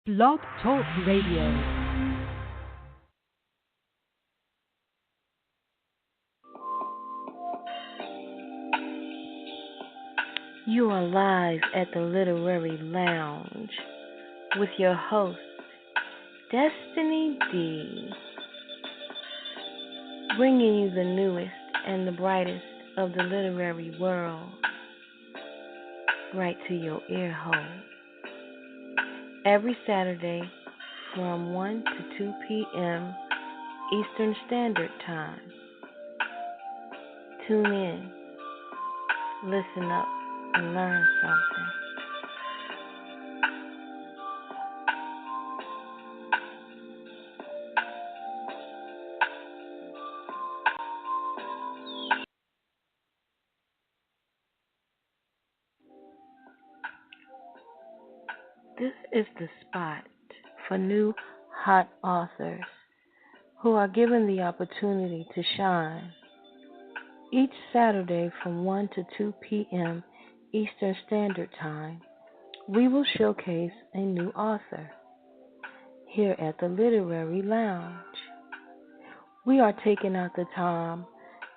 Blog Talk Radio. You are live at the Literary Lounge with your host, Destinee D, bringing you the newest and the brightest of the literary world right to your ear hole. Every Saturday from 1 to 2 p.m. Eastern Standard Time. Tune in, listen up, and learn something. This is the spot for new hot authors who are given the opportunity to shine. Each Saturday from 1 to 2 p.m. Eastern Standard Time, we will showcase a new author here at the Literary Lounge. We are taking out the time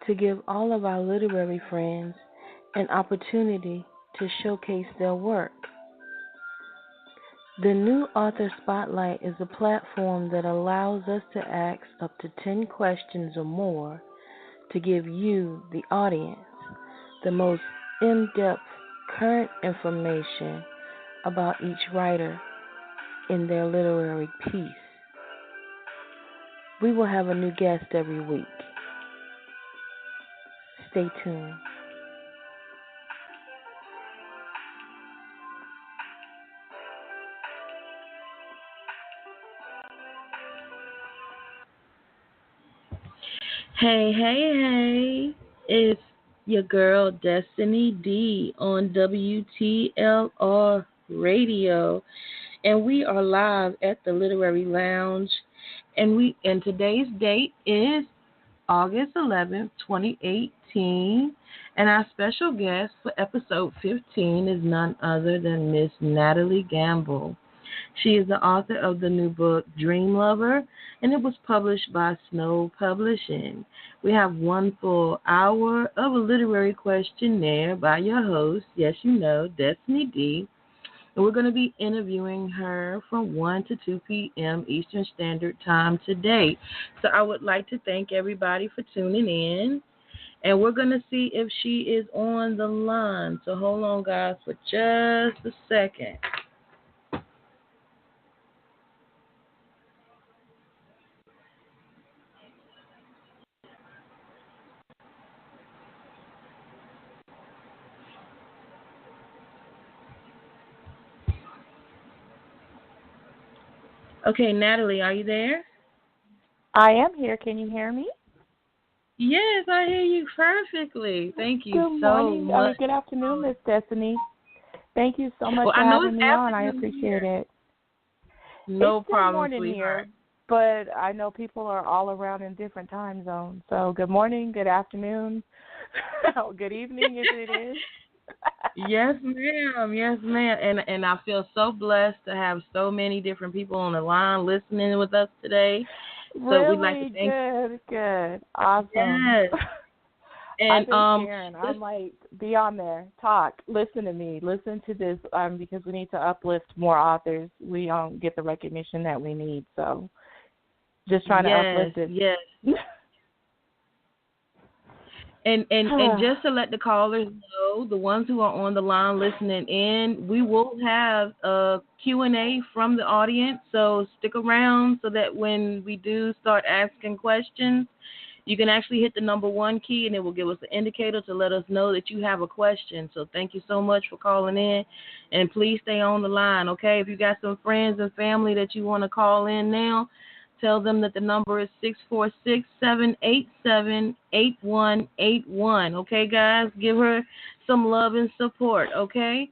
to give all of our literary friends an opportunity to showcase their work. The New Author Spotlight is a platform that allows us to ask up to 10 questions or more to give you, the audience, the most in-depth current information about each writer in their literary piece. We will have a new guest every week. Stay tuned. Hey, it's your girl Destinee D on WTLR Radio, and we are live at the Literary Lounge, and today's date is August 11th, 2018, and our special guest for episode 15 is none other than Miss Natalie Gamble. She is the author of the new book, Dream Lover, and it was published by Snow Publishing. We have one full hour of a literary questionnaire by your host, yes you know, Destinee D, and we're going to be interviewing her from 1 to 2 p.m. Eastern Standard Time today. So I would like to thank everybody for tuning in, and we're going to see if she is on the line. So hold on, guys, for just a second. Okay, Natalie, are you there? I am here. Can you hear me? Yes, I hear you perfectly. Thank you Good so morning. much. Good afternoon, Miss Destinee. Thank you so much for having me on. I appreciate it. No it's problem, morning sweetheart. here, but I know people are all around in different time zones. So good morning, good afternoon, good evening if it is. Yes, ma'am. Yes, ma'am. And I feel so blessed to have so many different people on the line listening with us today. So we'd like to thank good. Awesome. Yes. And I've been sharing. I'm like, be on there, talk, listen to me, listen to this, because we need to uplift more authors. We don't get the recognition that we need, so just trying to uplift it. Yes. And just to let the callers know, the ones who are on the line listening in, we will have a Q&A from the audience, so stick around so that when we do start asking questions, you can actually hit the number 1 key, and it will give us an indicator to let us know that you have a question. So thank you so much for calling in, and please stay on the line, okay? If you got some friends and family that you want to call in now, tell them that the number is 646-787-8181. Okay, guys? Give her some love and support, okay?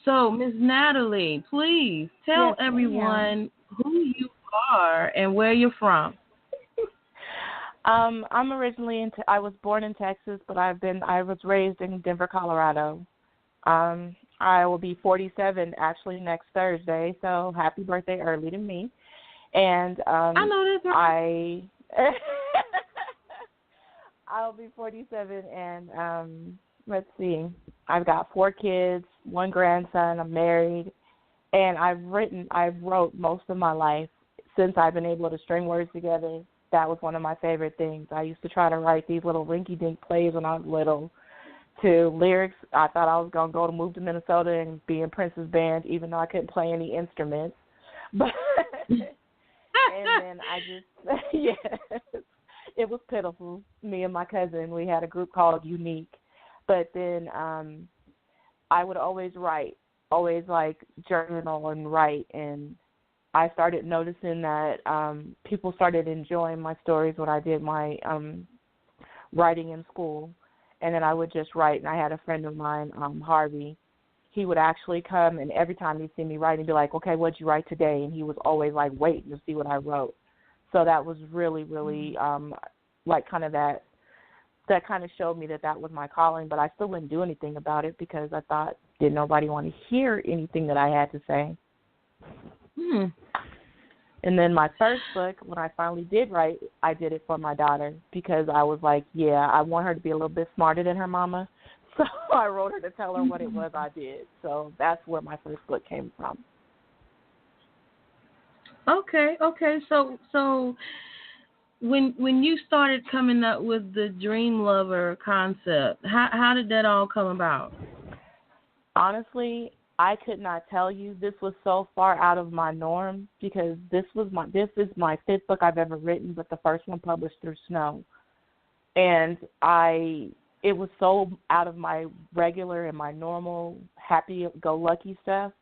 So, Ms. Natalie, please tell everyone who you are and where you're from. I'm originally I was born in Texas, but I was raised in Denver, Colorado. I will be 47 actually next Thursday, so happy birthday early to me. And I know that's right. I'll be 47, and let's see, I've got 4 kids, 1 grandson. I'm married, and I wrote most of my life since I've been able to string words together. That was one of my favorite things. I used to try to write these little rinky-dink plays when I was little to lyrics. I thought I was going to move to Minnesota and be in Prince's band, even though I couldn't play any instruments. But and then I just, yeah, it was pitiful. Me and my cousin, we had a group called Unique. But then I would always write, always like journal and write, and I started noticing that people started enjoying my stories when I did my writing in school. And then I would just write, and I had a friend of mine, Harvey. He would actually come, and every time he'd see me write, he'd be like, okay, what'd you write today? And he was always, like, waiting to see what I wrote. So that was really, really, like, kind of that kind of showed me that was my calling, but I still wouldn't do anything about it because I thought, did nobody want to hear anything that I had to say? And then my first book, when I finally did write, I did it for my daughter because I was like, yeah, I want her to be a little bit smarter than her mama. So I wrote her to tell her what it was I did. So that's where my first book came from. Okay. So when you started coming up with the Dream Lover concept, how did that all come about? Honestly, I could not tell you. This was so far out of my norm because this is my 5th book I've ever written, but the first one published through Snow. And it was so out of my regular and my normal happy-go-lucky stuff.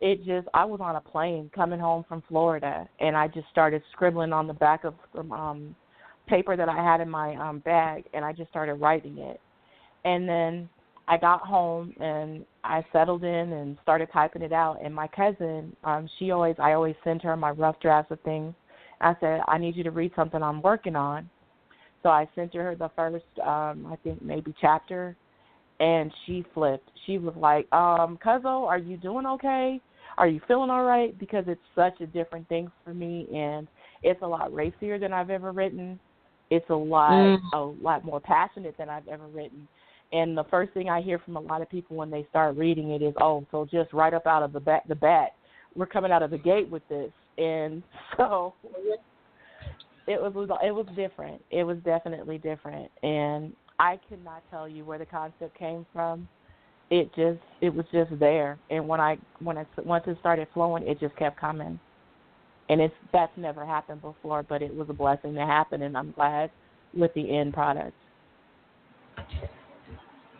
I was on a plane coming home from Florida, and I just started scribbling on the back of some paper that I had in my bag, and I just started writing it. And then I got home, and I settled in and started typing it out. And my cousin, I always send her my rough drafts of things. I said, I need you to read something I'm working on. So I sent her the first, I think maybe chapter, and she flipped. She was like, Cuzzo, are you doing okay? Are you feeling all right? Because it's such a different thing for me, and it's a lot racier than I've ever written. It's a lot more passionate than I've ever written. And the first thing I hear from a lot of people when they start reading it is, oh, so just right up out of the bat, we're coming out of the gate with this. And so it was different. It was definitely different. And I could not tell you where the concept came from. It was just there. And once it started flowing, it just kept coming. And that's never happened before, but it was a blessing to happen, and I'm glad with the end product.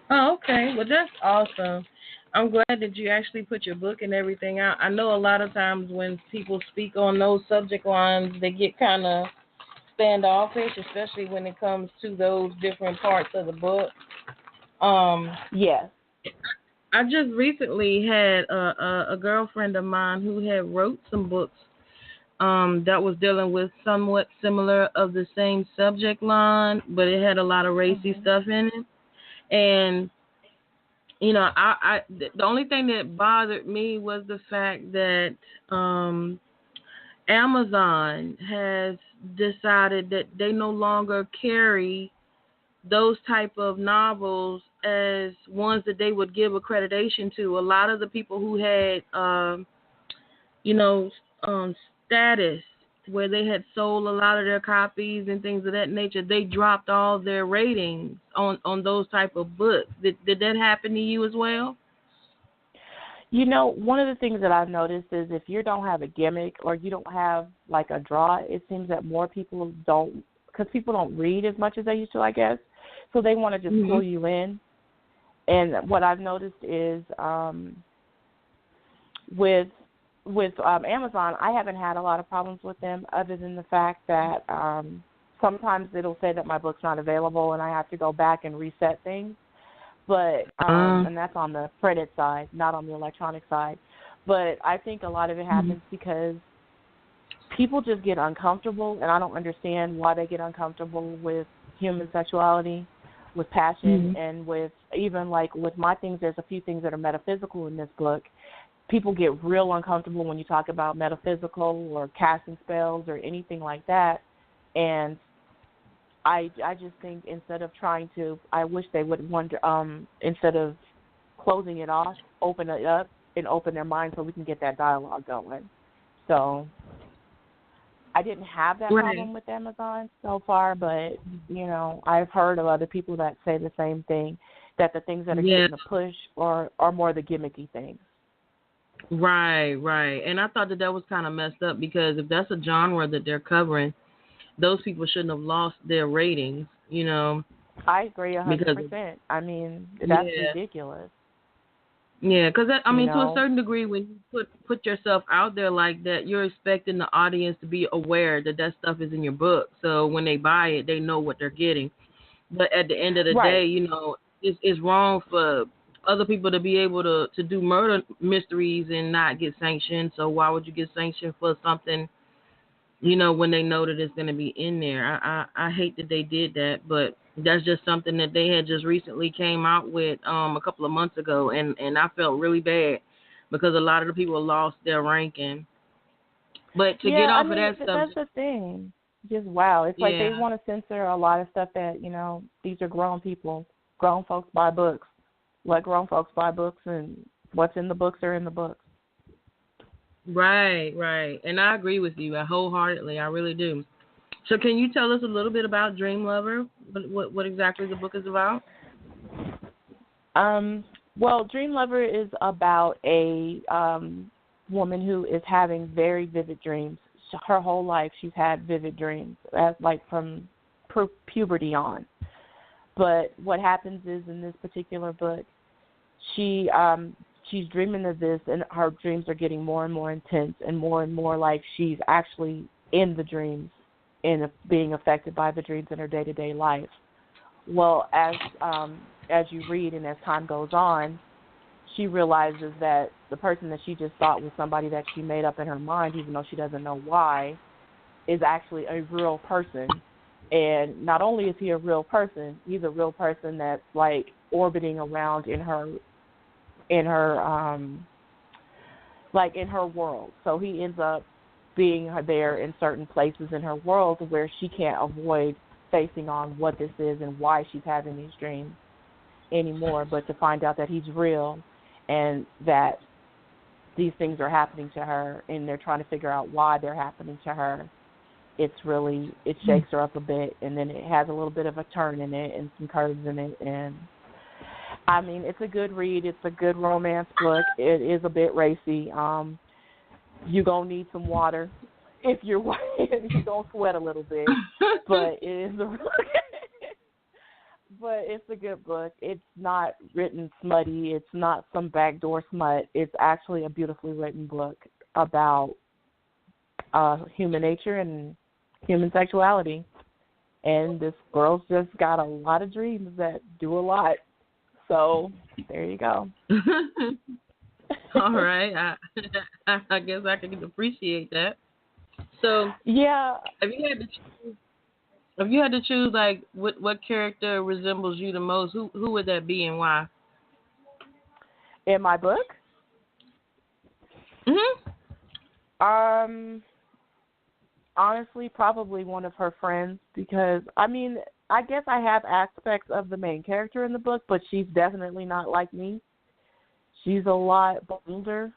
Oh, okay. Well, that's awesome. I'm glad that you actually put your book and everything out. I know a lot of times when people speak on those subject lines, they get kind of standoffish, especially when it comes to those different parts of the book. Yes. I just recently had a girlfriend of mine who had wrote some books that was dealing with somewhat similar of the same subject line, but it had a lot of racy stuff in it. And, you know, the only thing that bothered me was the fact that Amazon has decided that they no longer carry those type of novels as ones that they would give accreditation to. A lot of the people who had, status where they had sold a lot of their copies and things of that nature, they dropped all their ratings on those type of books. Did that happen to you as well? You know, one of the things that I've noticed is if you don't have a gimmick or you don't have like a draw, it seems that more people don't, because people don't read as much as they used to, I guess. So they want to just pull you in. And what I've noticed is with Amazon, I haven't had a lot of problems with them other than the fact that sometimes it'll say that my book's not available and I have to go back and reset things. But and that's on the printed side, not on the electronic side. But I think a lot of it happens because people just get uncomfortable, and I don't understand why they get uncomfortable with human sexuality. with passion, Mm-hmm. and with even like with my things, there's a few things that are metaphysical in this book. People get real uncomfortable when you talk about metaphysical or casting spells or anything like that. And I just think instead of trying to, I wish they would wonder, instead of closing it off, open it up and open their mind so we can get that dialogue going. So I didn't have that problem with Amazon so far, but, you know, I've heard of other people that say the same thing, that the things that are getting the push are more the gimmicky things. Right. And I thought that was kind of messed up, because if that's a genre that they're covering, those people shouldn't have lost their ratings, you know. I agree 100%. I mean, that's ridiculous. Yeah, because, I mean, to a know? certain degree, when you put yourself out there like that, you're expecting the audience to be aware that that stuff is in your book. So when they buy it, they know what they're getting. But at the end of the day, you know, it's wrong for other people to be able to do murder mysteries and not get sanctioned. So why would you get sanctioned for something, you know, when they know that it's going to be in there? I hate that they did that, but that's just something that they had just recently came out with a couple of months ago, and I felt really bad because a lot of the people lost their ranking. But to get off of that stuff, that's the thing. Just wow, it's like they want to censor a lot of stuff that, you know, these are grown people, grown folks buy books. Let grown folks buy books, and what's in the books are in the books. Right. And I agree with you wholeheartedly. I really do. So can you tell us a little bit about Dream Lover? What exactly the book is about? Well, Dream Lover is about a woman who is having very vivid dreams. Her whole life she's had vivid dreams, like from puberty on. But what happens is, in this particular book, she's dreaming of this, and her dreams are getting more and more intense and more like she's actually in the dreams and being affected by the dreams in her day-to-day life. Well, as you read and as time goes on, she realizes that the person that she just thought was somebody that she made up in her mind, even though she doesn't know why, is actually a real person. And not only is he a real person, he's a real person that's like orbiting around in her like in her world. So he ends up being there in certain places in her world where she can't avoid facing on what this is and why she's having these dreams anymore, but to find out that he's real and that these things are happening to her and they're trying to figure out why they're happening to her. It shakes her up a bit, and then it has a little bit of a turn in it and some curves in it. And I mean, it's a good read. It's a good romance book. It is a bit racy. You're going to need some water if you're going to sweat a little bit. But it is but it's a good book. It's not written smutty. It's not some backdoor smut. It's actually a beautifully written book about human nature and human sexuality. And this girl's just got a lot of dreams that do a lot. So there you go. All right. I guess I can appreciate that. So yeah, Have you had to choose like what character resembles you the most? Who would that be and why? In my book? Honestly, probably one of her friends, because I mean, I guess I have aspects of the main character in the book, but she's definitely not like me. She's a lot bolder.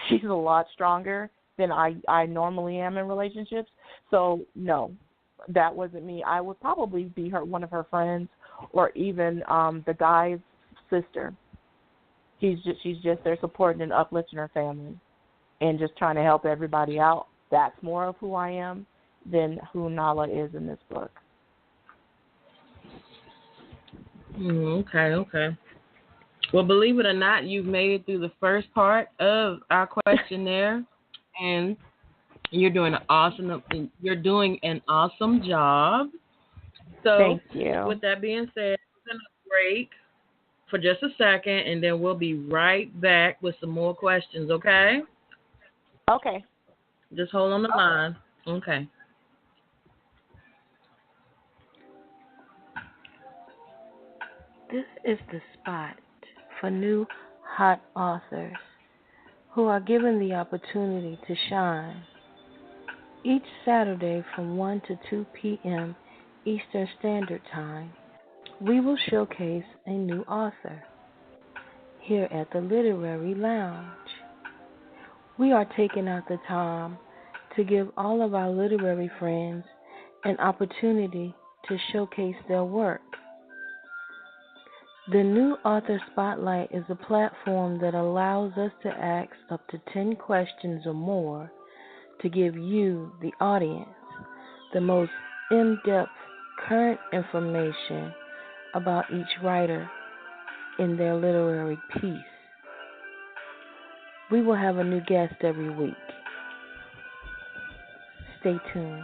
She's a lot stronger than I normally am in relationships. So no, that wasn't me. I would probably be one of her friends, or even the guy's sister. She's just there supporting and uplifting her family and just trying to help everybody out. That's more of who I am than who Nala is in this book. Okay. Well, believe it or not, you've made it through the first part of our questionnaire, and you're doing an awesome job. So, thank you. With that being said, we're going to break for just a second, and then we'll be right back with some more questions, okay? Okay. Just hold on the line. Okay. This is the spot for new hot authors who are given the opportunity to shine. Each Saturday from 1 to 2 p.m. Eastern Standard Time, we will showcase a new author here at the Literary Lounge. We are taking out the time to give all of our literary friends an opportunity to showcase their work. The New Author Spotlight is a platform that allows us to ask up to 10 questions or more to give you, the audience, the most in-depth current information about each writer in their literary piece. We will have a new guest every week. Stay tuned.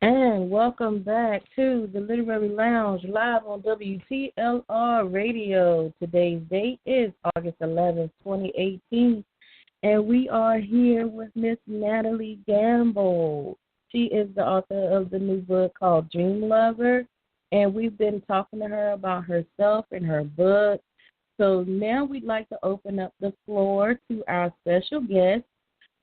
And welcome back to the Literary Lounge live on WTLR Radio. Today's date is August 11th, 2018, and we are here with Miss Natalie Gamble. She is the author of the new book called Dream Lover, and we've been talking to her about herself and her book. So now we'd like to open up the floor to our special guests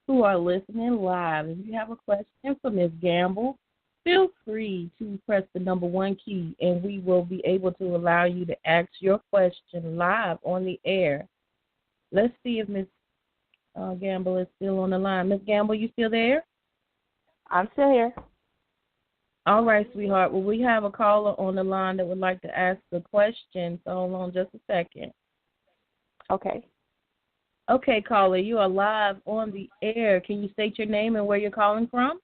who are listening live. If you have a question for Miss Gamble, feel free to press the number 1 key, and we will be able to allow you to ask your question live on the air. Let's see if Miss Gamble is still on the line. Miss Gamble, you still there? I'm still here. All right, sweetheart. Well, we have a caller on the line that would like to ask a question, so hold on just a second. Okay. Okay, caller, you are live on the air. Can you state your name and where you're calling from?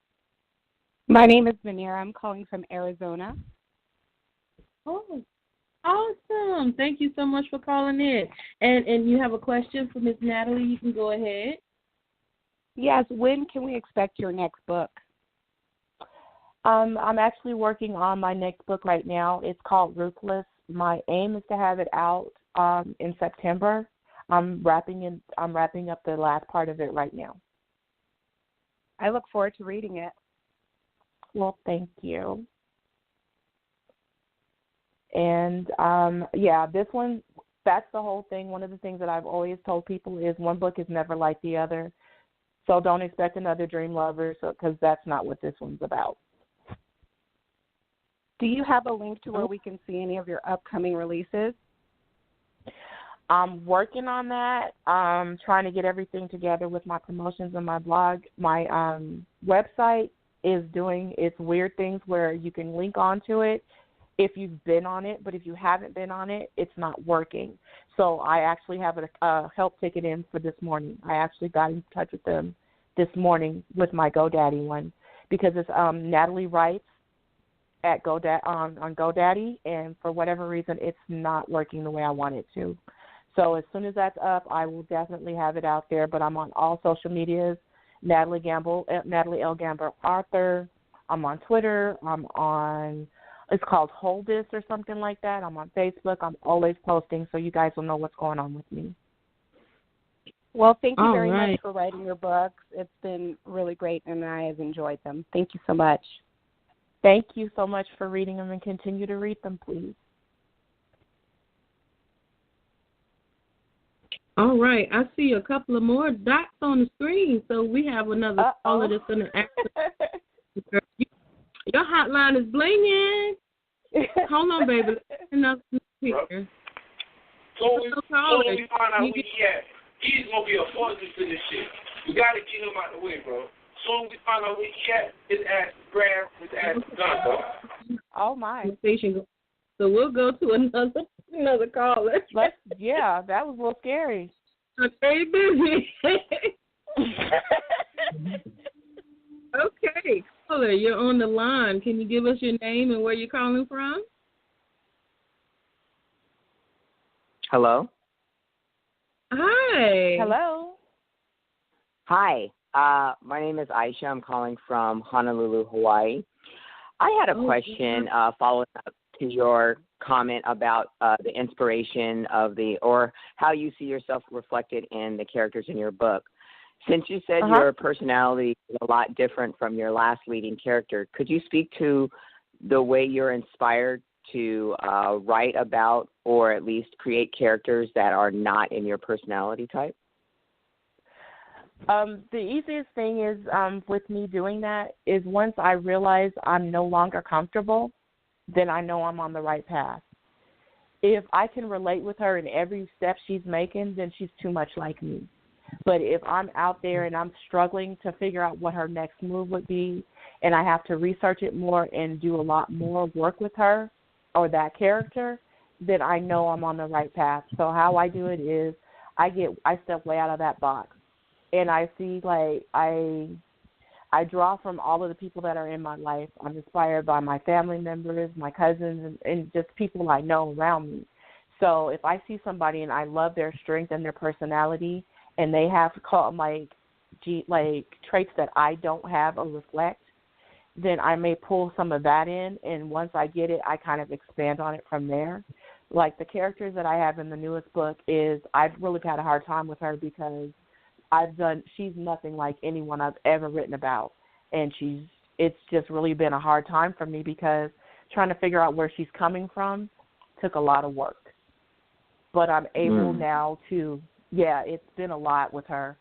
My name is Manira. I'm calling from Arizona. Oh, awesome. Thank you so much for calling in. And you have a question for Miss Natalie, you can go ahead. Yes, when can we expect your next book? I'm actually working on my next book right now. It's called Ruthless. My aim is to have it out in September. I'm wrapping up the last part of it right now. I look forward to reading it. Well, thank you. And, this one, that's the whole thing. One of the things that I've always told people is one book is never like the other. So don't expect another Dream Lover because that's not what this one's about. Do you have a link to where we can see any of your upcoming releases? I'm working on that. I'm trying to get everything together with my promotions and my blog. My website is doing its weird things where you can link onto it if you've been on it, but if you haven't been on it, it's not working. So I actually have a help ticket in for this morning. I actually got in touch with them this morning with my GoDaddy one because it's Natalie Writes at on GoDaddy, and for whatever reason, it's not working the way I want it to. So as soon as that's up, I will definitely have it out there, but I'm on all social medias. Natalie L. Gamble Author. I'm on Twitter. It's called Hold This or something like that. I'm on Facebook. I'm always posting, so you guys will know what's going on with me. Well, thank you very much for writing your books. It's been really great, and I have enjoyed them. Thank you so much. Thank you so much for reading them, and continue to read them, please. All right. I see a couple of more dots on the screen, so we have another caller that's going to ask. Your hotline is blinging. Hold on, baby. Another speaker. So when we find out where he at, he's going to be a force to this shit. We got to get him out the way, bro. So when we find out where he at, his ass is grabbed, his ass is done, bro. Oh, my. So we'll go to another caller. That was a little scary. Okay, busy. Okay, caller, you're on the line. Can you give us your name and where you're calling from? Hello? Hi. Hello. Hi. My name is Aisha. I'm calling from Honolulu, Hawaii. I had a question following up to your comment about the inspiration of or how you see yourself reflected in the characters in your book. Since you said your personality is a lot different from your last leading character, could you speak to the way you're inspired to write about or at least create characters that are not in your personality type? The easiest thing is with me doing that is once I realize I'm no longer comfortable, then I know I'm on the right path. If I can relate with her in every step she's making, then she's too much like me. But if I'm out there and I'm struggling to figure out what her next move would be, and I have to research it more and do a lot more work with her or that character, then I know I'm on the right path. So how I do it is I step way out of that box, and I see I draw from all of the people that are in my life. I'm inspired by my family members, my cousins, and just people I know around me. So if I see somebody and I love their strength and their personality, and they have traits that I don't have or reflect, then I may pull some of that in, and once I get it, I kind of expand on it from there. Like the characters that I have in the newest book I've really had a hard time with her because she's nothing like anyone I've ever written about, and it's just really been a hard time for me because trying to figure out where she's coming from took a lot of work. But I'm able now to, it's been a lot with her,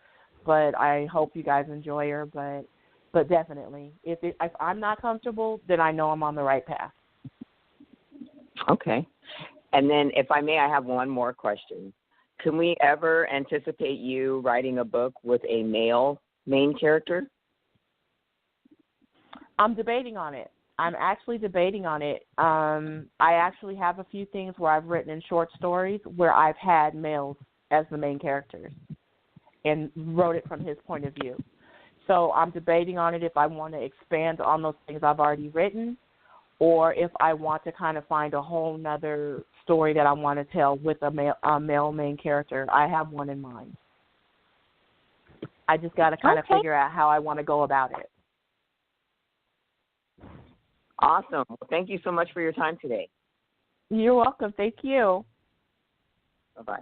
but I hope you guys enjoy her. But definitely, if I'm not comfortable, then I know I'm on the right path. Okay. And then, if I may, I have one more question. Can we ever anticipate you writing a book with a male main character? I'm debating on it. I'm actually debating on it. I actually have a few things where I've written in short stories where I've had males as the main characters and wrote it from his point of view. So I'm debating on it if I want to expand on those things I've already written or if I want to kind of find a whole nother story that I want to tell with a male main character. I have one in mind. I just got to kind of figure out how I want to go about it. Awesome. Well, thank you so much for your time today. You're welcome. Thank you. Bye-bye.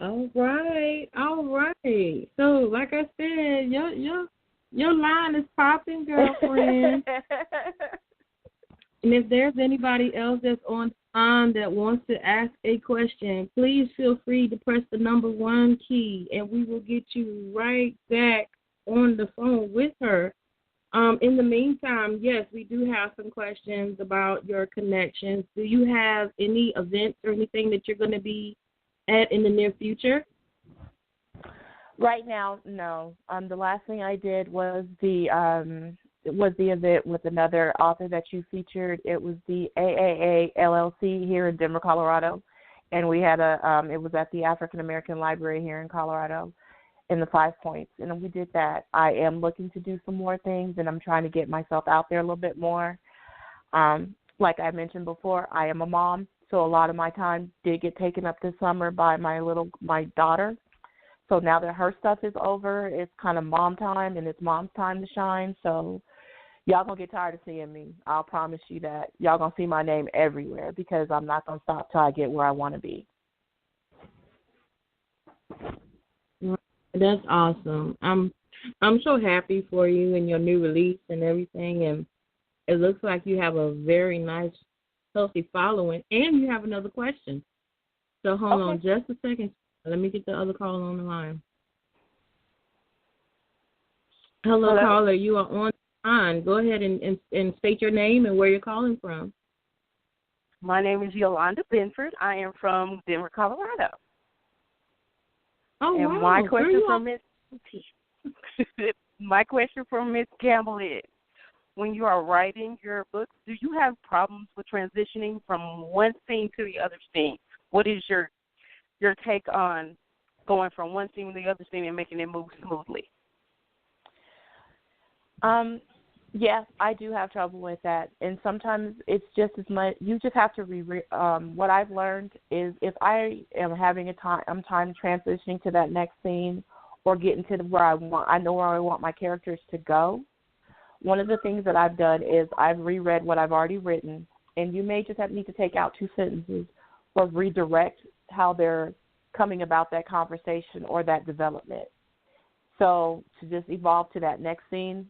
All right. So, like I said, your line is popping, girlfriend. And if there's anybody else that's on time that wants to ask a question, please feel free to press the number 1 key, and we will get you right back on the phone with her. In the meantime, yes, we do have some questions about your connections. Do you have any events or anything that you're going to be at in the near future? Right now, no. The last thing I did was the event with another author that you featured. It was the AAA LLC here in Denver, Colorado, and we had it was at the African American Library here in Colorado in the 5 Points, and we did that. I am looking to do some more things, and I'm trying to get myself out there a little bit more. Like I mentioned before, I am a mom, so a lot of my time did get taken up this summer by my daughter. So now that her stuff is over, it's kind of mom time, and it's mom's time to shine. So y'all going to get tired of seeing me. I'll promise you that. Y'all going to see my name everywhere because I'm not going to stop till I get where I want to be. That's awesome. I'm so happy for you and your new release and everything, and it looks like you have a very nice, healthy following, and you have another question. So hold on just a second. Let me get the other caller on the line. Hello, caller. You are on the line. Go ahead and state your name and where you're calling from. My name is Yolanda Benford. I am from Denver, Colorado. Oh, and wow. my question from my question from Miss Campbell is, when you are writing your books, do you have problems with transitioning from one scene to the other scene? What is your take on going from one scene to the other scene and making it move smoothly? Yes, I do have trouble with that, and sometimes it's just as much. You just have to what I've learned is if I am having I'm transitioning to that next scene or getting to where I know where I want my characters to go. one of the things that I've done is I've reread what I've already written, and you may just need to take out 2 sentences or redirect how they're coming about that conversation or that development. So to just evolve to that next scene,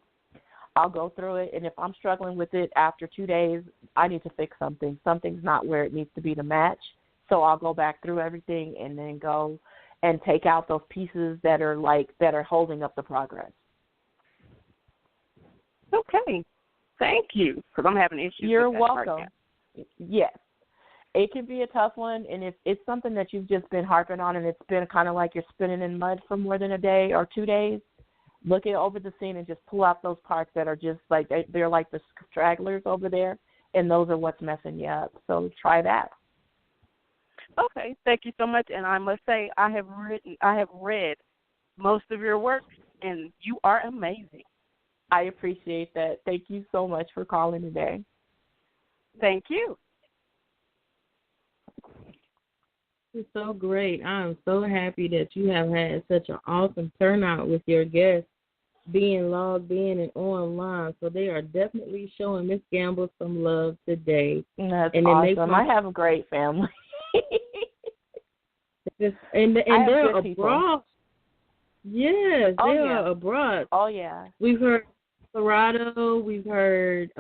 I'll go through it, and if I'm struggling with it after 2 days, I need to fix something. Something's not where it needs to be to match. So I'll go back through everything and then go and take out those pieces that are holding up the progress. Okay. Thank you, because I'm having issues You're with that welcome. right now. Yes. It can be a tough one, and if it's something that you've just been harping on and it's been kind of like you're spinning in mud for more than a day or 2 days, look it over the scene and just pull out those parts that are just like they're like the stragglers over there, and those are what's messing you up. So try that. Okay, thank you so much. And I must say, I have read most of your work, and you are amazing. I appreciate that. Thank you so much for calling today. Thank you. It's so great. I'm so happy that you have had such an awesome turnout with your guests being logged in and online. So they are definitely showing Miss Gamble some love today. That's and awesome. I have a great family. and they're abroad. People. Yes, they are abroad. Oh, yeah. We've heard Colorado. We've heard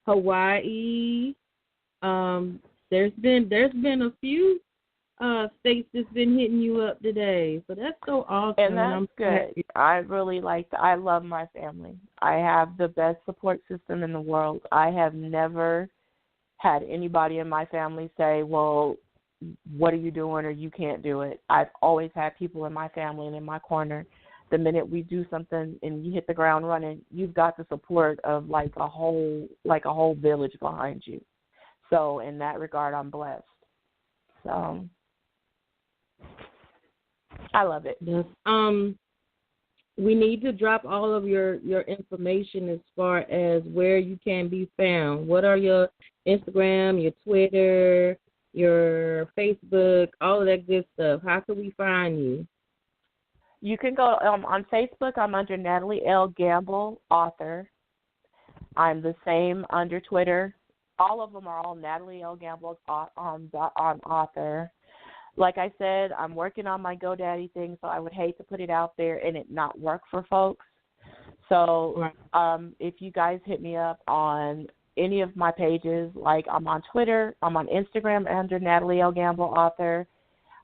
Hawaii. There's been a few states that's been hitting you up today. So that's so awesome. And that's good. I really I love my family. I have the best support system in the world. I have never had anybody in my family say, well, what are you doing or you can't do it. I've always had people in my family and in my corner. The minute we do something and you hit the ground running, you've got the support of like a whole village behind you. So in that regard, I'm blessed. So I love it. Yes. We need to drop all of your information as far as where you can be found. What are your Instagram, your Twitter, your Facebook, all of that good stuff? How can we find you? You can go on Facebook. I'm under Natalie L. Gamble, author. I'm the same under Twitter. All of them are all Natalie L. Gamble on author. Like I said, I'm working on my GoDaddy thing, so I would hate to put it out there and it not work for folks. So if you guys hit me up on any of my pages, like I'm on Twitter, I'm on Instagram under Natalie L. Gamble, author.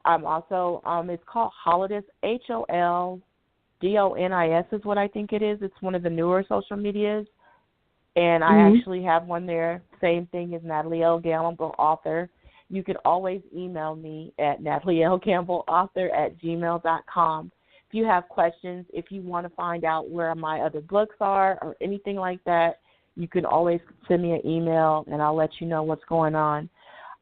I'm also, it's called Holidus, HOLDONIS is what I think it is. It's one of the newer social medias. And I actually have one there, same thing as Natalie L. Gamble, author. You can always email me at natalielgambleauthor@gmail.com. If you have questions, if you want to find out where my other books are or anything like that, you can always send me an email and I'll let you know what's going on.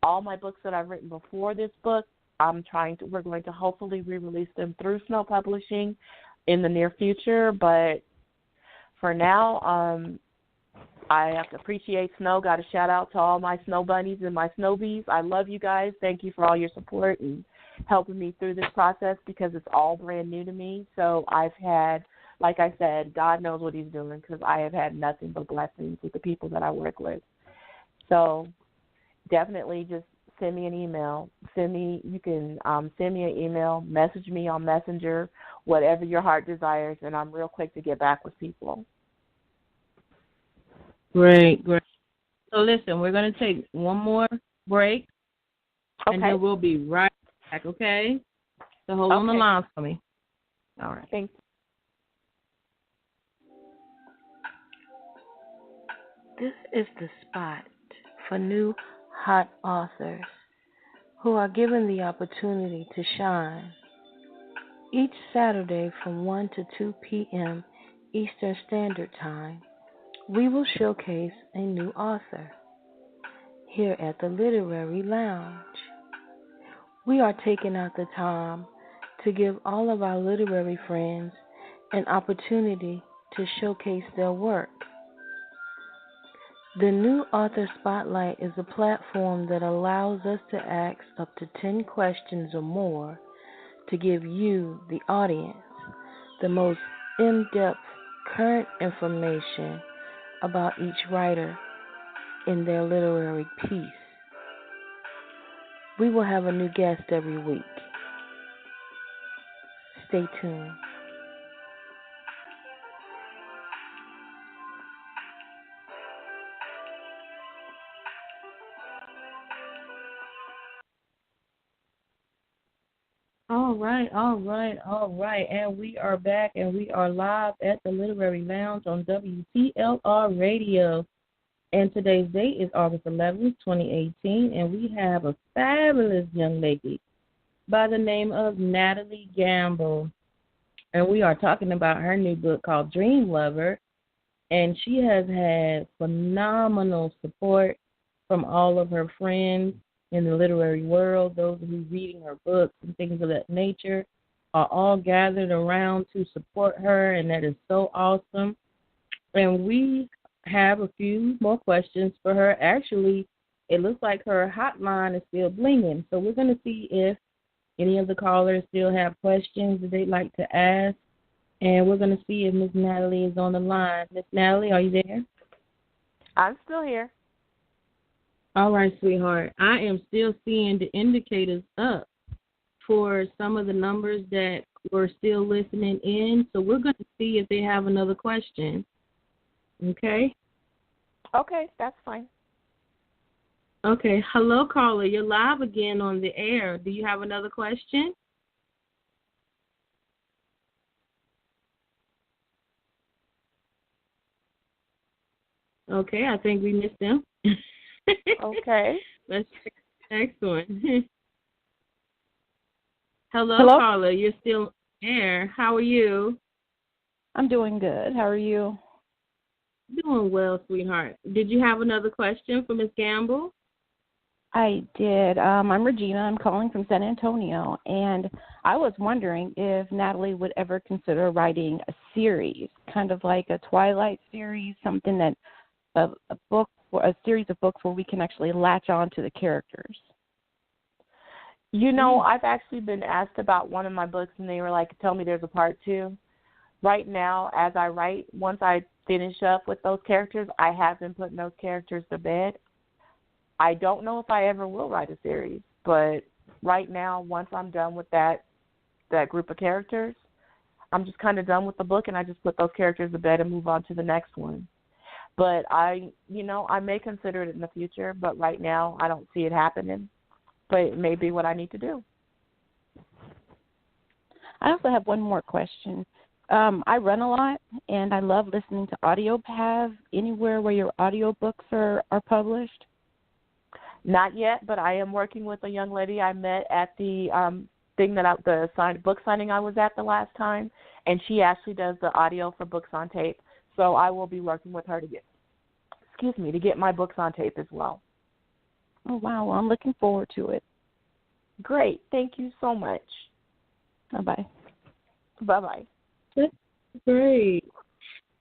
All my books that I've written before this book, we're going to hopefully re-release them through Snow Publishing in the near future. But for now, I have to appreciate Snow. Got a shout out to all my snow bunnies and my snow bees. I love you guys. Thank you for all your support and helping me through this process because it's all brand new to me. So I've had, like I said, God knows what he's doing because I have had nothing but blessings with the people that I work with. So definitely just send me an email. You can send me an email, message me on Messenger, whatever your heart desires, and I'm real quick to get back with people. Great. So listen, we're going to take one more break, and then we'll be right back, okay? So hold on the line for me. All right. Thanks. This is the spot for new hot authors who are given the opportunity to shine. Each Saturday from 1 to 2 p.m. Eastern Standard Time, we will showcase a new author here at the Literary Lounge. We are taking out the time to give all of our literary friends an opportunity to showcase their work. The New Author Spotlight is a platform that allows us to ask up to 10 questions or more to give you, the audience, the most in-depth current information about each writer in their literary piece. We will have a new guest every week. Stay tuned. All right. And we are back, and we are live at the Literary Lounge on WTLR Radio. And today's date is August 11th, 2018, and we have a fabulous young lady by the name of Natalie Gamble. And we are talking about her new book called Dream Lover. And she has had phenomenal support from all of her friends in the literary world. Those who are reading her books and things of that nature are all gathered around to support her, and that is so awesome. And we have a few more questions for her. Actually, it looks like her hotline is still blinging, so we're going to see if any of the callers still have questions that they'd like to ask, and we're going to see if Miss Natalie is on the line. Miss Natalie, are you there? I'm still here. All right, sweetheart. I am still seeing the indicators up for some of the numbers that were still listening in, so we're going to see if they have another question. Okay? Okay, that's fine. Okay. Hello, caller. You're live again on the air. Do you have another question? Okay, I think we missed them. Okay. Let's check the next one. Hello, caller. You're still on the air. How are you? I'm doing good. How are you? Doing well, sweetheart. Did you have another question for Ms. Gamble? I did. I'm Regina. I'm calling from San Antonio, and I was wondering if Natalie would ever consider writing a series, kind of like a Twilight series, something that a book, a series of books where we can actually latch on to the characters. You know, I've actually been asked about one of my books, and they were like, tell me there's a part 2. Right now, as I write, once I finish up with those characters, I have been putting those characters to bed. I don't know if I ever will write a series, but right now, once I'm done with that group of characters, I'm just kind of done with the book, and I just put those characters to bed and move on to the next one. But I may consider it in the future, but right now I don't see it happening. But it may be what I need to do. I also have one more question. I run a lot, and I love listening to audio. Have anywhere where your audio books are published? Not yet, but I am working with a young lady I met at the book signing I was at the last time, and she actually does the audio for books on tape. So I will be working with her to get my books on tape as well. Oh, wow. Well, I'm looking forward to it. Great. Thank you so much. Bye-bye. Bye-bye. That's great.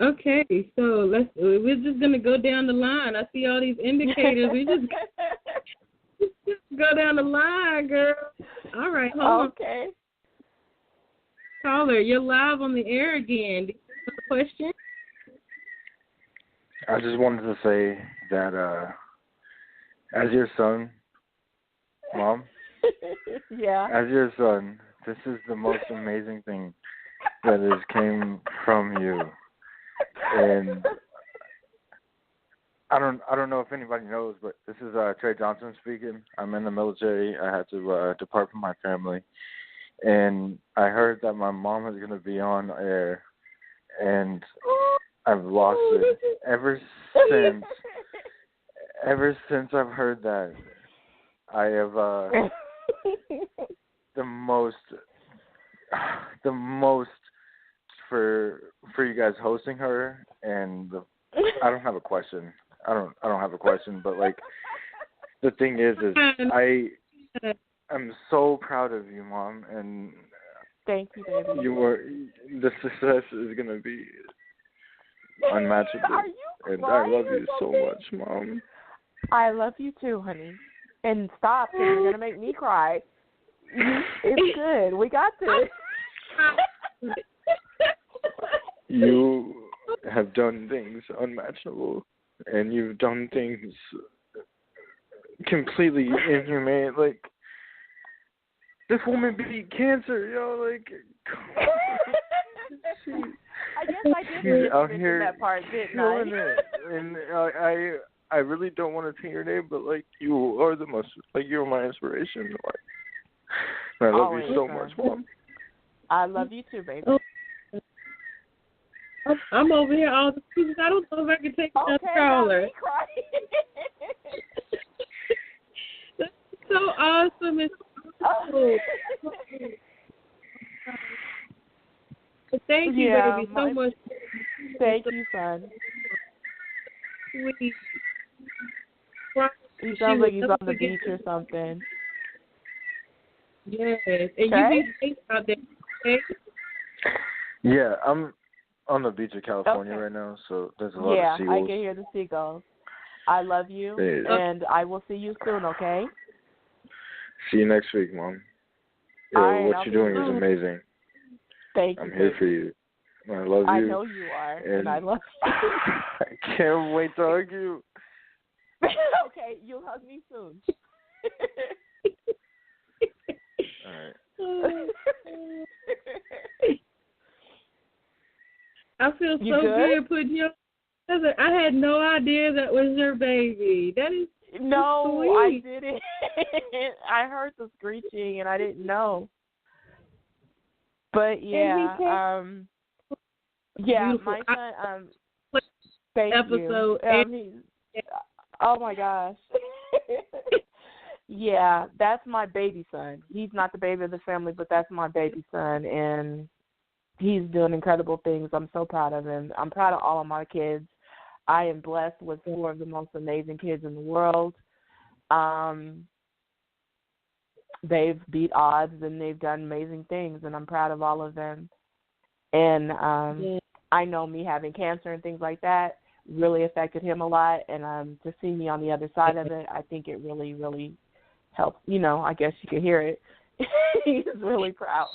Okay, so we're just going to go down the line. I see all these indicators. We just go down the line, girl. All right, hold on. Okay. Caller, you're live on the air again. Do you have a question? I just wanted to say that as your son, Mom, yeah. as your son, this is the most amazing thing that has came from you. And I don't know if anybody knows, but this is Trey Johnson speaking. I'm in the military. I had to depart from my family, and I heard that my mom is going to be on air, and I've lost it ever since I've heard that. I have the most for you guys hosting her, and I don't have a question. I don't have a question, but like the thing is I'm so proud of you, Mom, and thank you, baby. The success is gonna be unmatchable, and I love you so much, Mom. I love you too, honey. And stop, because you're gonna make me cry. It's good. We got this. have done things unmatchable, and you've done things completely inhumane. Like, this woman beat cancer, yo. Like, I guess I did mention that part, didn't I? It. And I really don't want to take your name, but like, you are the most, like, you're my inspiration. Like, and I love you so much, Mom. I love you too, baby. I'm over here all the pieces. I don't know if I can take another caller. That's so awesome. It's so cool. Thank you, baby, so much. Thank you, son. Sweet. He sounds like he's on the beach or something. Yes. And you be safe out there, okay? Yeah, I'm on the beach of California right now, so there's a lot of seagulls. Yeah, I can hear the seagulls. I love you, and I will see you soon, okay? See you next week, Mom. What you're doing is amazing. Thank you. I'm here for you. I love you. I know you are, and I love you. I can't wait to hug you. Okay, you'll hug me soon. All right. I feel so good putting you. I had no idea that was your baby. That is no, sweet. I didn't. I heard the screeching and I didn't know. But yeah, beautiful. my son. Thank episode. You. Oh my gosh. Yeah, that's my baby son. He's not the baby of the family, but that's my baby son, and he's doing incredible things. I'm so proud of him. I'm proud of all of my kids. I am blessed with 4 of the most amazing kids in the world. They've beat odds, and they've done amazing things, and I'm proud of all of them. And I know me having cancer and things like that really affected him a lot, and to see me on the other side of it, I think it really, really helped. You know, I guess you could hear it. He's really proud.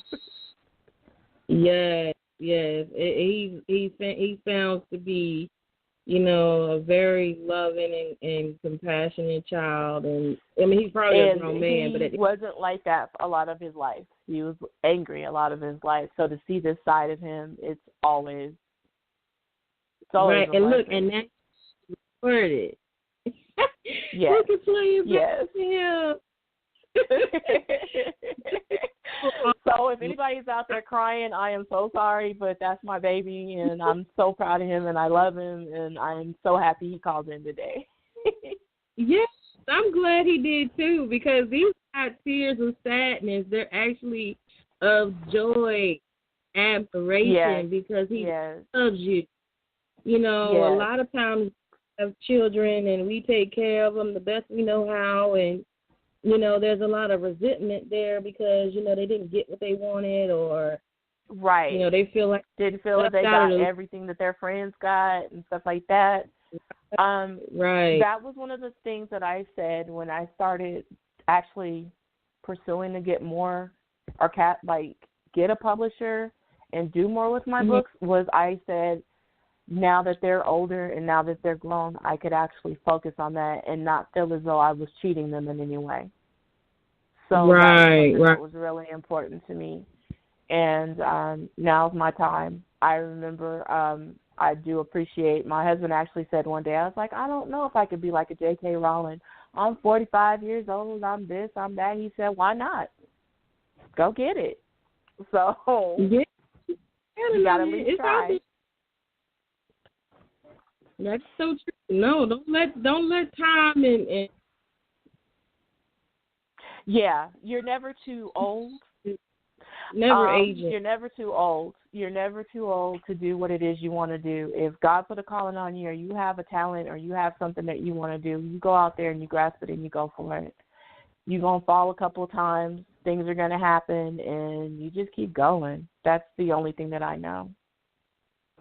Yes. He sounds to be, you know, a very loving and compassionate child, and I mean, he's probably a grown man, but he wasn't like that for a lot of his life. He was angry a lot of his life. So to see this side of him, it's always right. And look, and that's recorded. Yes. We can play it back to him. So if anybody's out there crying, I am so sorry, but that's my baby, and I'm so proud of him, and I love him, and I'm so happy he called in today. Yes, I'm glad he did too, because these are not tears of sadness. They're actually of joy, admiration, because he loves you. You know, a lot of times we have children, and we take care of them the best we know how, and you know, there's a lot of resentment there because, you know, they didn't get what they wanted, or, you know, they feel like didn't feel like they got everything that their friends got and stuff like that. Right. That was one of the things that I said when I started actually pursuing to get more, or get a publisher and do more with my books, was I said, now that they're older and now that they're grown, I could actually focus on that and not feel as though I was cheating them in any way. So that was really important to me. And now's my time. I remember I do appreciate, my husband actually said one day, I was like, I don't know if I could be like a J.K. Rowling. I'm 45 years old, I'm this, I'm that. He said, why not? Go get it. So you got to at least try. That's so true. No, don't let time and you're never too old. Never aging. You're never too old. You're never too old to do what it is you want to do. If God put a calling on you, or you have a talent, or you have something that you want to do, you go out there and you grasp it and you go for it. You're going to fall a couple of times. Things are going to happen, and you just keep going. That's the only thing that I know.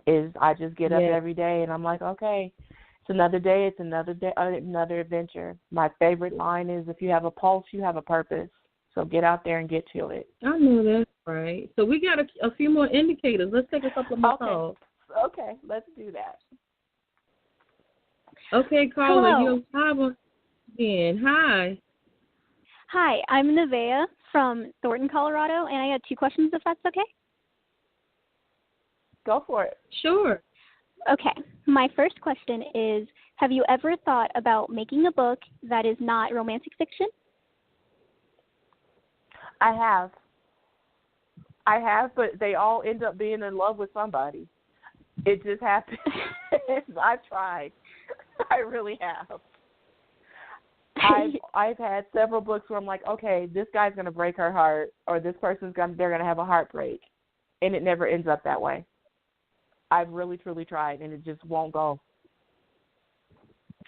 Is I just get up every day and I'm like, okay, it's another day, it's another day, another adventure. My favorite line is, if you have a pulse, you have a purpose. So get out there and get to it. I know that's right. So we got a few more indicators. Let's take a couple more calls. Okay, let's do that. Okay, Carla, Hello. you're live on again. Hi. Hi, I'm Nevaeh from Thornton, Colorado, and I had 2 questions, if that's okay. Go for it. Sure. Okay. My first question is, have you ever thought about making a book that is not romantic fiction? I have, but they all end up being in love with somebody. It just happens. I've tried. I really have. I've had several books where I'm like, okay, this guy's gonna break her heart, or this person's they're gonna have a heartbreak, and it never ends up that way. I've really truly tried, and it just won't go.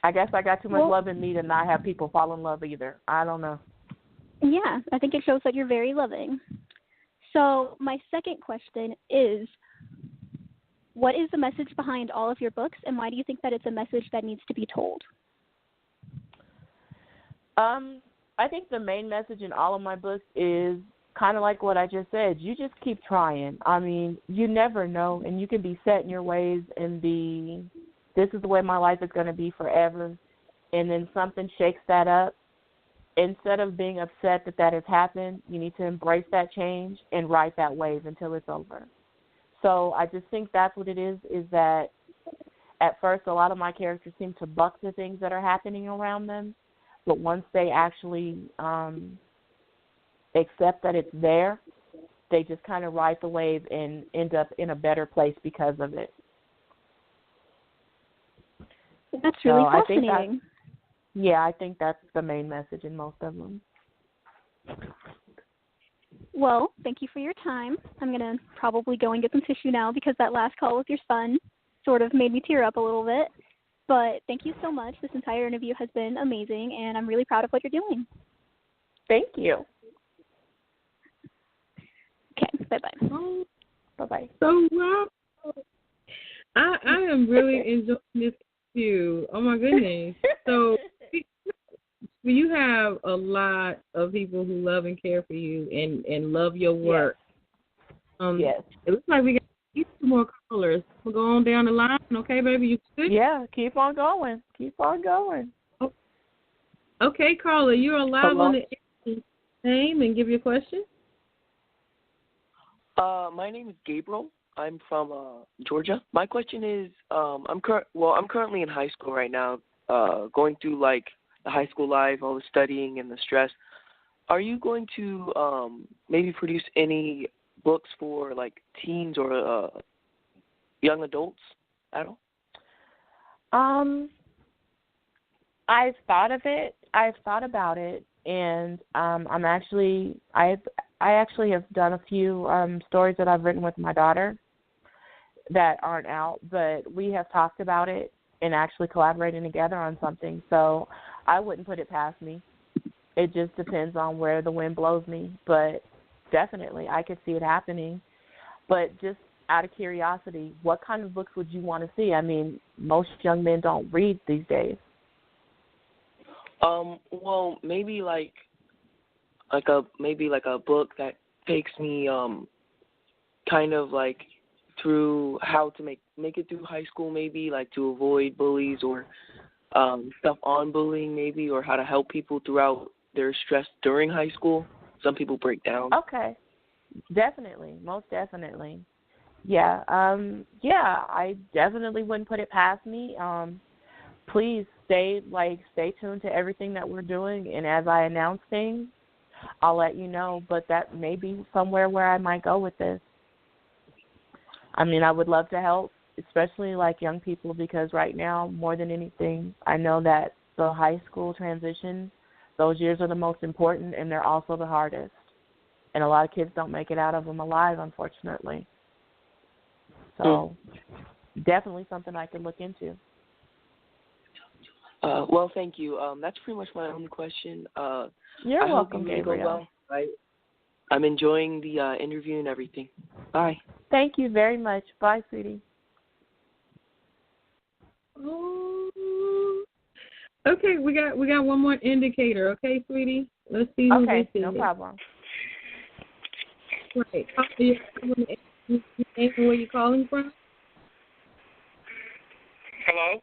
I guess I got too much love in me to not have people fall in love either. I don't know. Yeah, I think it shows that you're very loving. So my second question is, what is the message behind all of your books, and why do you think that it's a message that needs to be told? I think the main message in all of my books is kind of like what I just said. You just keep trying. I mean, you never know, and you can be set in your ways and this is the way my life is going to be forever, and then something shakes that up. Instead of being upset that has happened, you need to embrace that change and ride that wave until it's over. So I just think that's what it is that at first a lot of my characters seem to buck the things that are happening around them, but once they actually accept that it's there, they just kind of ride the wave and end up in a better place because of it. That's really fascinating. I think that's the main message in most of them. Well, thank you for your time. I'm going to probably go and get some tissue now because that last call with your son sort of made me tear up a little bit. But thank you so much. This entire interview has been amazing, and I'm really proud of what you're doing. Thank you. Okay, bye-bye. Bye-bye. So, wow. I am really enjoying this interview. Oh, my goodness. So, you have a lot of people who love and care for you and love your work. Yes. It looks like we got 2 more callers. We'll go on down the line. Okay, baby, you good? Yeah, keep on going. Keep on going. Oh. Okay, Carla, you're live on the name and give your question. My name is Gabriel. I'm from Georgia. My question is, I'm currently in high school right now, going through like the high school life, all the studying and the stress. Are you going to maybe produce any books for like teens or young adults at all? I've thought of it. I've thought about it, and I actually have done a few stories that I've written with my daughter that aren't out, but we have talked about it and actually collaborating together on something. So I wouldn't put it past me. It just depends on where the wind blows me, but definitely I could see it happening. But just out of curiosity, what kind of books would you want to see? I mean, most young men don't read these days. Well, maybe like a book that takes me kind of like through how to make it through high school, maybe like to avoid bullies or stuff on bullying, maybe, or how to help people throughout their stress during high school. Some people break down. Okay, definitely, most definitely. Yeah, I definitely wouldn't put it past me. Please stay tuned to everything that we're doing, and as I announce things, I'll let you know. But that may be somewhere where I might go with this. I mean, I would love to help, especially like young people, because right now, more than anything, I know that the high school transition, those years are the most important, and they're also the hardest. And a lot of kids don't make it out of them alive, unfortunately. So definitely something I could look into. Well, thank you. That's pretty much my only question. You're welcome, hope you Gabriel. go well. I'm enjoying the interview and everything. Bye. Thank you very much. Bye, sweetie. Oh. Okay, we got one more indicator. Okay, sweetie. Let's see. Okay, no problem. Right. Where you calling from? Hello?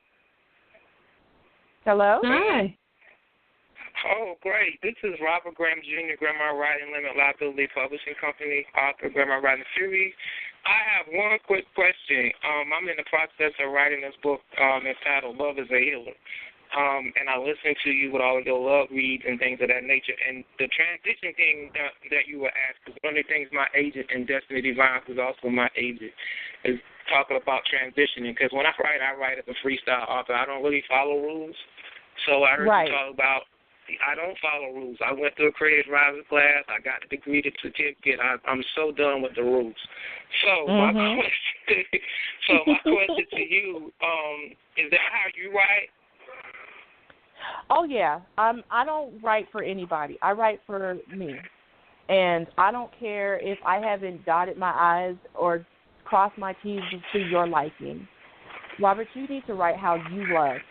Hello? Hi. Oh, great. This is Robert Graham Jr., Grandma Writing Limit Liability Publishing Company, author, Grandma Writing Series. I have one quick question. I'm in the process of writing this book entitled Love is a Healer. And I listened to you with all of your love reads and things of that nature. And the transition thing that you were asked, because one of the things my agent in Destinee D, who's also my agent, is talking about transitioning. Because when I write as a freestyle author. I don't really follow rules. So I heard you talk about I don't follow rules. I went through a creative writing class. I got the degree, the certificate. I'm so done with the rules. So my question to you, is that how you write? Oh yeah. I don't write for anybody. I write for me. And I don't care if I haven't dotted my I's or crossed my T's to your liking. Robert, you need to write how you love.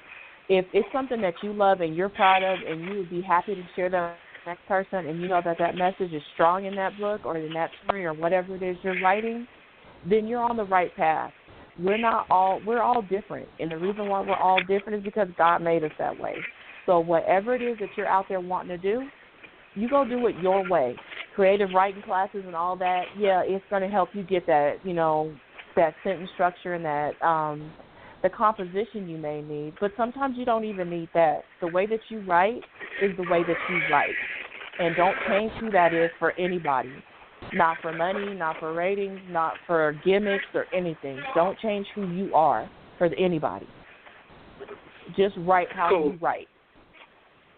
If it's something that you love and you're proud of and you would be happy to share that with the next person and you know that message is strong in that book or in that story or whatever it is you're writing, then you're on the right path. We're all different. And the reason why we're all different is because God made us that way. So whatever it is that you're out there wanting to do, you go do it your way. Creative writing classes and all that, yeah, it's going to help you get that, that sentence structure and that the composition you may need, but sometimes you don't even need that. The way that you write is the way that you write. And don't change who that is for anybody. Not for money, not for ratings, not for gimmicks or anything. Don't change who you are for anybody. Just write how you write.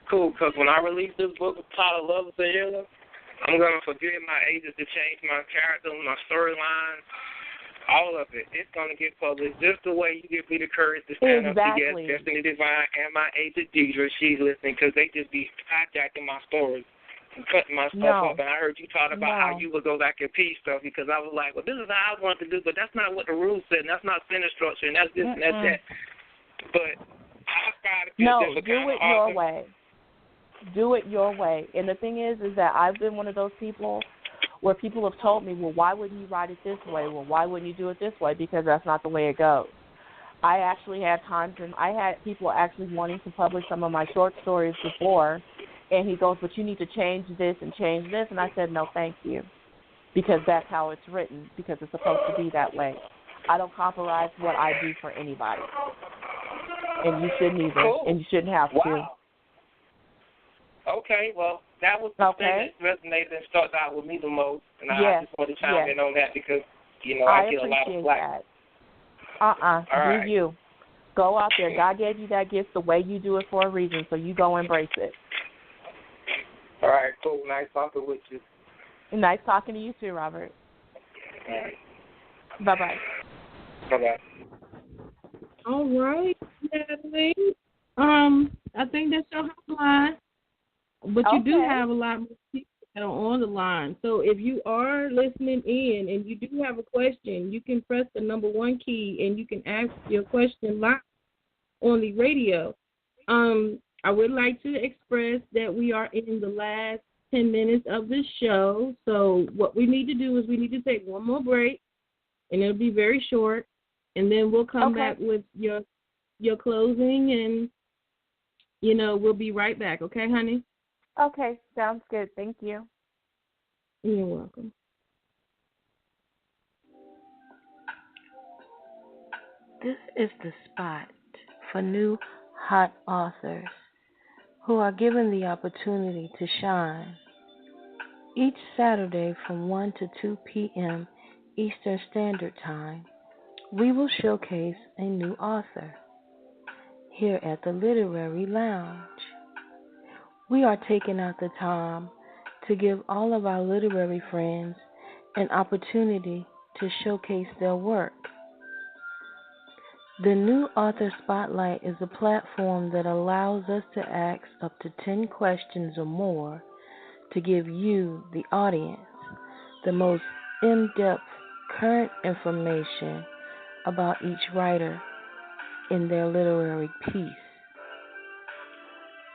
Cool, because when I release this book titled Love is a Healer, I'm going to forget my agents to change my character, my storyline, all of it. It's going to get published just the way you give me the courage to stand up to Destinee Divine and my agent Deidre. She's listening because they just be hijacking my stories and cutting my stuff up. And I heard you talk about how you would go back and piece stuff because I was like, well, this is how I want to do, but that's not what the rules said, and that's not sentence structure, and that's this and that's that. But I try to be a different kind of author. Your way. Do it your way. And the thing is that I've been one of those people where people have told me, well, why wouldn't you write it this way? Well, why wouldn't you do it this way? Because that's not the way it goes. I actually had times, and I had people actually wanting to publish some of my short stories before, and he goes, but you need to change this and change this. And I said, no, thank you, because that's how it's written, because it's supposed to be that way. I don't compromise what I do for anybody. And you shouldn't either, and you shouldn't have to. Okay, well, that was the thing that resonated and stuck out with me the most, and I just want to chime in on that because, I get a lot of flack. Do you. Go out there. God gave you that gift the way you do it for a reason, so you go embrace it. All right, cool. Nice talking with you. Nice talking to you too, Robert. All right. Bye-bye. Bye-bye. All right, Natalie. I think that's your hotline. But you do have a lot more people that are on the line. So if you are listening in and you do have a question, you can press the number 1 key and you can ask your question live on the radio. I would like to express that we are in the last 10 minutes of the show. So what we need to do is we need to take one more break, and it'll be very short, and then we'll come back with your closing, and, we'll be right back. Okay, honey? Okay, sounds good. Thank you. You're welcome. This is the spot for new hot authors who are given the opportunity to shine. Each Saturday from 1 to 2 p.m. Eastern Standard Time, we will showcase a new author here at the Literary Lounge. We are taking out the time to give all of our literary friends an opportunity to showcase their work. The New Author Spotlight is a platform that allows us to ask up to 10 questions or more to give you, the audience, the most in-depth current information about each writer in their literary piece.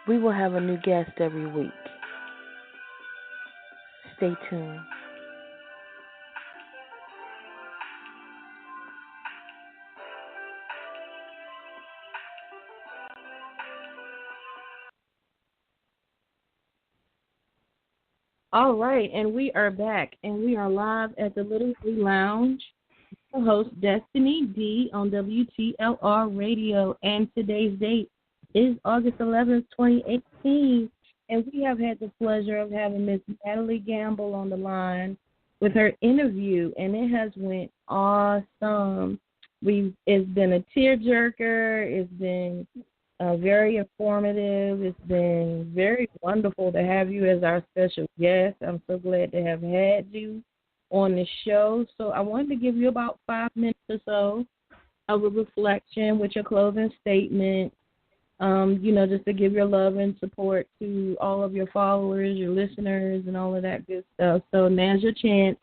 We will have a new guest every week. Stay tuned. All right, and we are back, and we are live at the Little Free Lounge. The host, Destinee D, on WTLR Radio, and today's date is August 11th, 2018, and we have had the pleasure of having Miss Natalie Gamble on the line with her interview, and it has went awesome. It's been a tearjerker. It's been very informative. It's been very wonderful to have you as our special guest. I'm so glad to have had you on the show. So I wanted to give you about 5 minutes or so of a reflection with your closing statement, just to give your love and support to all of your followers, your listeners, and all of that good stuff. So now's your chance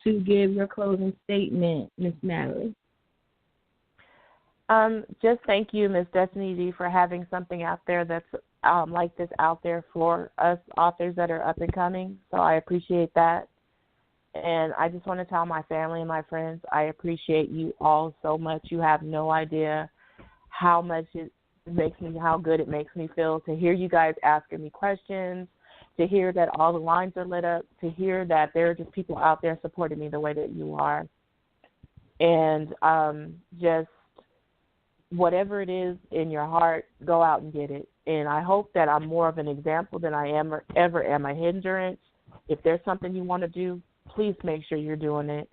to give your closing statement, Miss Natalie. Just thank you, Ms. Destinee D, for having something out there that's like this out there for us authors that are up and coming. So I appreciate that. And I just want to tell my family and my friends, I appreciate you all so much. You have no idea how much how good it makes me feel to hear you guys asking me questions, to hear that all the lines are lit up, to hear that there are just people out there supporting me the way that you are. And just whatever it is in your heart, go out and get it. And I hope that I'm more of an example than I am or ever am a hindrance. If there's something you want to do, please make sure you're doing it.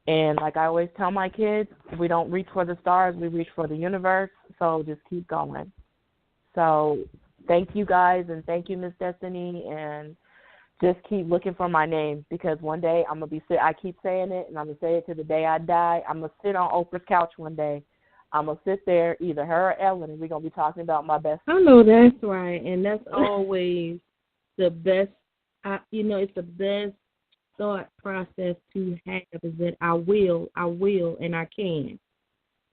And like I always tell my kids, we don't reach for the stars, we reach for the universe. So just keep going. So thank you guys, and thank you, Miss Destinee, and just keep looking for my name, because one day I'm going to I keep saying it, and I'm going to say it to the day I die. I'm going to sit on Oprah's couch one day. I'm going to sit there, either her or Ellen, and we're going to be talking about my best. I know that's right, and that's always the best, it's the best thought process to have, is that I will, and I can.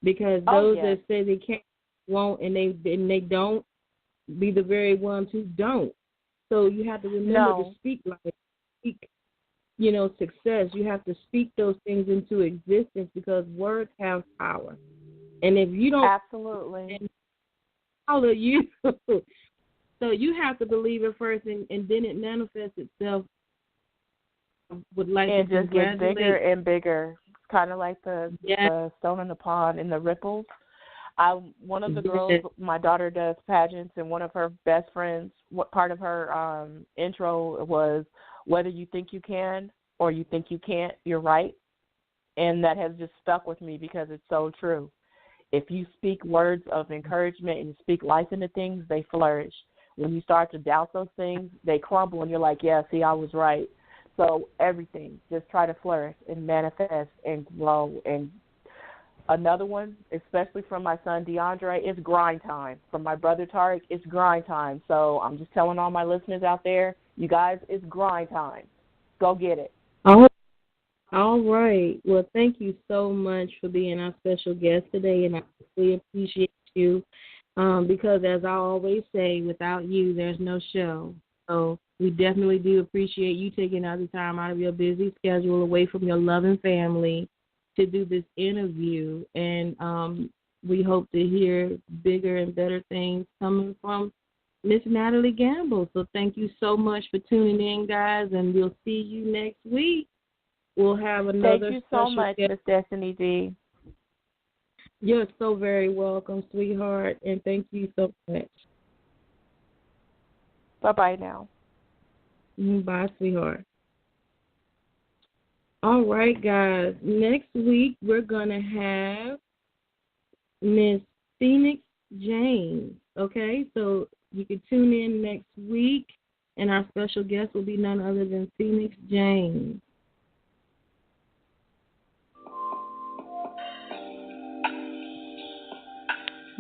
Because those that say they can't, won't, and they don't, be the very ones who don't. So you have to remember to speak success. You have to speak those things into existence, because words have power. And if you don't, absolutely, follow you. So you have to believe it first, and then it manifests itself. Would like and to just get bigger and bigger, kind of like the stone in the pond and the ripples. One of the girls, my daughter does pageants, and one of her best friends, what part of her intro was, whether you think you can or you think you can't, you're right. And that has just stuck with me, because it's so true. If you speak words of encouragement and speak life into things, they flourish. When you start to doubt those things, they crumble, and you're like, yeah, see, I was right. So everything, just try to flourish and manifest and grow. And another one, especially from my son DeAndre, it's grind time. From my brother Tariq, it's grind time. So I'm just telling all my listeners out there, you guys, it's grind time. Go get it. All right. Well, thank you so much for being our special guest today, and I really appreciate you, because as I always say, without you, there's no show. So we definitely do appreciate you taking out the time out of your busy schedule, away from your loving family, to do this interview. And we hope to hear bigger and better things coming from Miss Natalie Gamble. So thank you so much for tuning in, guys, and we'll see you next week. We'll have another. Thank you so much, Miss Destinee D. You're so very welcome, sweetheart, and thank you so much. Bye-bye now. Bye, sweetheart. All right, guys. Next week, we're going to have Miss Phoenix James, okay? So you can tune in next week, and our special guest will be none other than Phoenix James.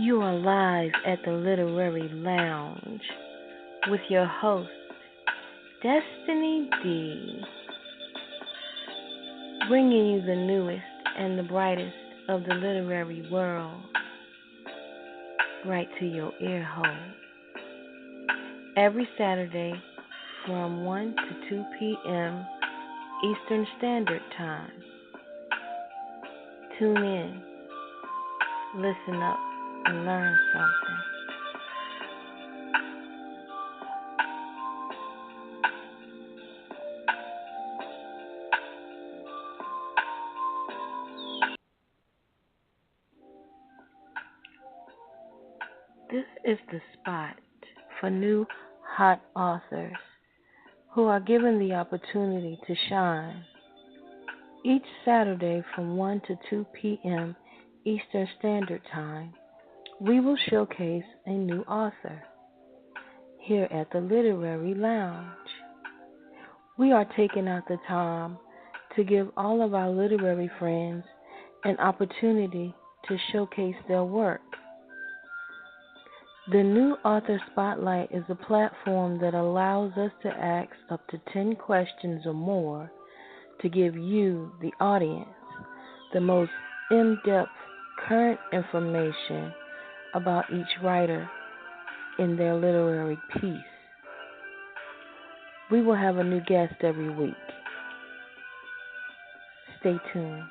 You are live at the Literary Lounge with your host, Destinee D, bringing you the newest and the brightest of the literary world, right to your ear hole. Every Saturday from 1 to 2 p.m. Eastern Standard Time. Tune in, listen up, and learn something. is the spot for new hot authors who are given the opportunity to shine. Each Saturday from 1 to 2 p.m. Eastern Standard Time, we will showcase a new author here at the Literary Lounge. We are taking out the time to give all of our literary friends an opportunity to showcase their work. The New Author Spotlight is a platform that allows us to ask up to 10 questions or more to give you, the audience, the most in-depth current information about each writer in their literary piece. We will have a new guest every week. Stay tuned.